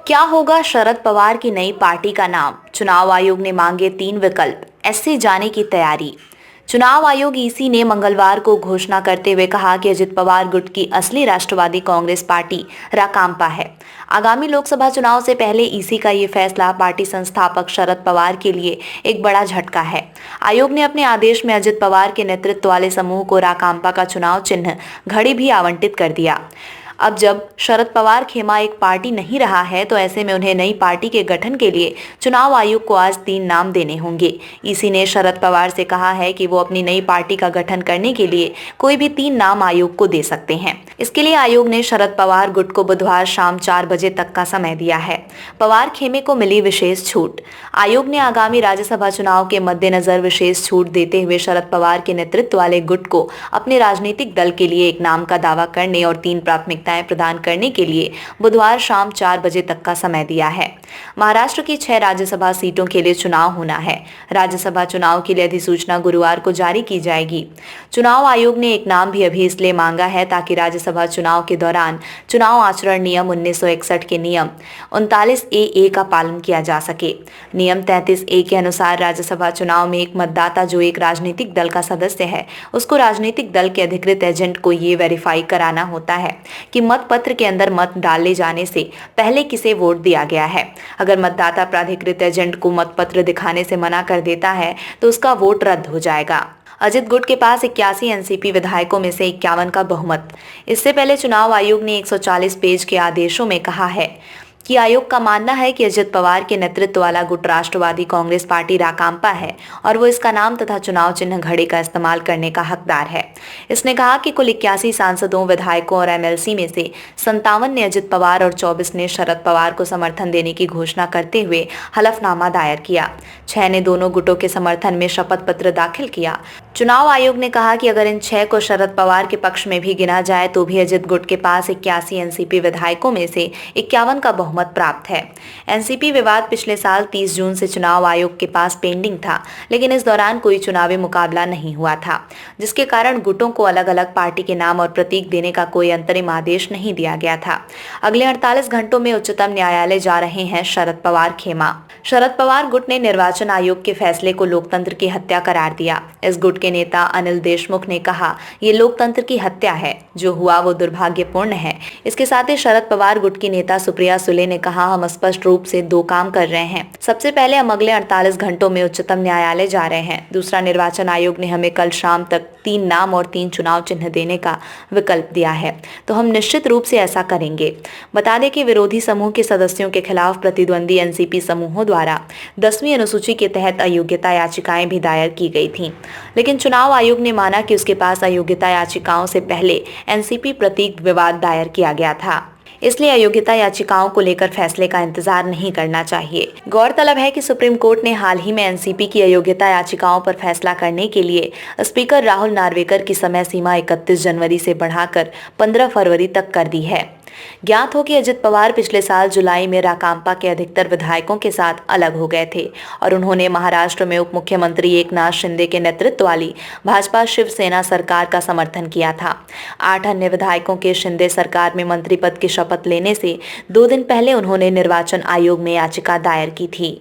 क्या होगा शरद पवार की नई पार्टी का नाम? चुनाव आयोग ने मांगे 3 विकल्प, ऐसे जाने की तैयारी। चुनाव आयोग ईसी ने मंगलवार को घोषणा करते हुए कहा कि अजित पवार गुट की असली राष्ट्रवादी कांग्रेस पार्टी राकांपा है। आगामी लोकसभा चुनाव से पहले ईसी का ये फैसला पार्टी संस्थापक शरद पवार के लिए एक बड़ा झटका है। आयोग ने अपने आदेश में अजित पवार के नेतृत्व वाले समूह को राकांपा का चुनाव चिन्ह घड़ी भी आवंटित कर दिया। अब जब शरद पवार खेमा एक पार्टी नहीं रहा है, तो ऐसे में उन्हें नई पार्टी के गठन के लिए चुनाव आयोग को आज 3 नाम देने होंगे। ईसी ने शरद पवार से कहा है कि वो अपनी नई पार्टी का गठन करने के लिए कोई भी 3 नाम आयोग को दे सकते हैं। इसके लिए आयोग ने शरद पवार गुट को बुधवार शाम 4 बजे तक का समय दिया है। पवार खेमे को मिली विशेष छूट। आयोग ने आगामी राज्यसभा चुनाव के मद्देनजर विशेष छूट देते हुए शरद पवार के नेतृत्व वाले गुट को अपने राजनीतिक दल के लिए एक नाम का दावा करने और 3 प्राथमिकताएं प्रदान करने के लिए बुधवार शाम 4 बजे तक का समय दिया है। महाराष्ट्र की 6 राज्यसभा सीटों के लिए चुनाव होना है। राज्यसभा चुनाव के लिए अधिसूचना गुरुवार को जारी की जाएगी। चुनाव आयोग ने एक नाम भी अभी इसलिए मांगा है ताकि राज्यसभा चुनाव के दौरान चुनाव आचरण नियम 1961 के नियम 39A का पालन किया जा सके। नियम 33A के अनुसार राज्यसभा चुनाव में एक मतदाता जो एक राजनीतिक दल का सदस्य है, उसको राजनीतिक दल के अधिकृत एजेंट को ये वेरीफाई कराना होता है कि मतपत्र के अंदर मत डाले जाने से पहले किसे वोट दिया गया है। अगर मतदाता प्राधिकृत एजेंट को मतपत्र दिखाने से मना कर देता है तो उसका वोट रद्द हो जाएगा। अजित गुट के पास 81 एनसीपी विधायकों में से 51 का बहुमत। इससे पहले चुनाव आयोग ने 140 पेज के आदेशों में कहा है कि आयोग का मानना है कि अजित पवार के नेतृत्व वाला गुट राष्ट्रवादी कांग्रेस पार्टी राकांपा है और वो इसका नाम तथा चुनाव चिन्ह घड़ी का इस्तेमाल करने का हकदार है। इसने कहा कि कुल 81 सांसदों, विधायकों और एमएलसी में से 57 ने अजित पवार और 24 ने शरद पवार को समर्थन देने की घोषणा करते हुए हलफनामा दायर किया। 6 ने दोनों गुटों के समर्थन में शपथ पत्र दाखिल किया। चुनाव आयोग ने कहा कि अगर इन 6 को शरद पवार के पक्ष में भी गिना जाए तो भी अजित गुट के पास 81 एनसीपी विधायकों में से 51 का बहुमत प्राप्त है। एनसीपी विवाद पिछले साल 30 जून से चुनाव आयोग के पास पेंडिंग था, लेकिन इस दौरान कोई चुनावी मुकाबला नहीं हुआ था, जिसके कारण गुटों को अलग अलग पार्टी के नाम और प्रतीक देने का कोई अंतरिम आदेश नहीं दिया गया था। अगले 48 घंटों में उच्चतम न्यायालय जा रहे हैं शरद पवार खेमा। शरद पवार गुट ने निर्वाचन आयोग के फैसले को लोकतंत्र की हत्या करार दिया। इस गुट के नेता अनिल देशमुख ने कहा, ये लोकतंत्र की हत्या है, जो हुआ वो दुर्भाग्यपूर्ण है। इसके साथ ही शरद पवार गुट की नेता सुप्रिया सुले ने कहा, हम स्पष्ट रूप से 2 काम कर रहे हैं। सबसे पहले हम अगले 48 घंटों में उच्चतम न्यायालय जा रहे हैं। दूसरा, निर्वाचन आयोग ने हमें कल शाम तक 3 नाम और 3 चुनाव चिन्ह देने का विकल्प दिया है, तो हम निश्चित रूप से ऐसा करेंगे। बता दें कि विरोधी समूह के सदस्यों के खिलाफ प्रतिद्वंदी एनसीपी समूहों द्वारा 10वीं अनुसूची के तहत अयोग्यता याचिकाएं भी दायर की गई थीं, लेकिन चुनाव आयोग ने माना कि उसके पास अयोग्यता याचिकाओं से पहले एनसीपी प्रतीक विवाद दायर किया गया था, इसलिए अयोग्यता याचिकाओं को लेकर फैसले का इंतजार नहीं करना चाहिए। गौरतलब है कि सुप्रीम कोर्ट ने हाल ही में एनसीपी की अयोग्यता याचिकाओं पर फैसला करने के लिए स्पीकर राहुल नार्वेकर की समय सीमा 31 जनवरी से बढ़ाकर 15 फरवरी तक कर दी है। ज्ञात हो कि अजित पवार पिछले साल जुलाई में राकांपा के अधिकतर विधायकों के साथ अलग हो गए थे और उन्होंने महाराष्ट्र में उप मुख्यमंत्री एकनाथ शिंदे के नेतृत्व वाली भाजपा शिवसेना सरकार का समर्थन किया था। 8 अन्य विधायकों के शिंदे सरकार में मंत्री पद की शपथ लेने से 2 दिन पहले उन्होंने निर्वाचन आयोग में याचिका दायर की थी।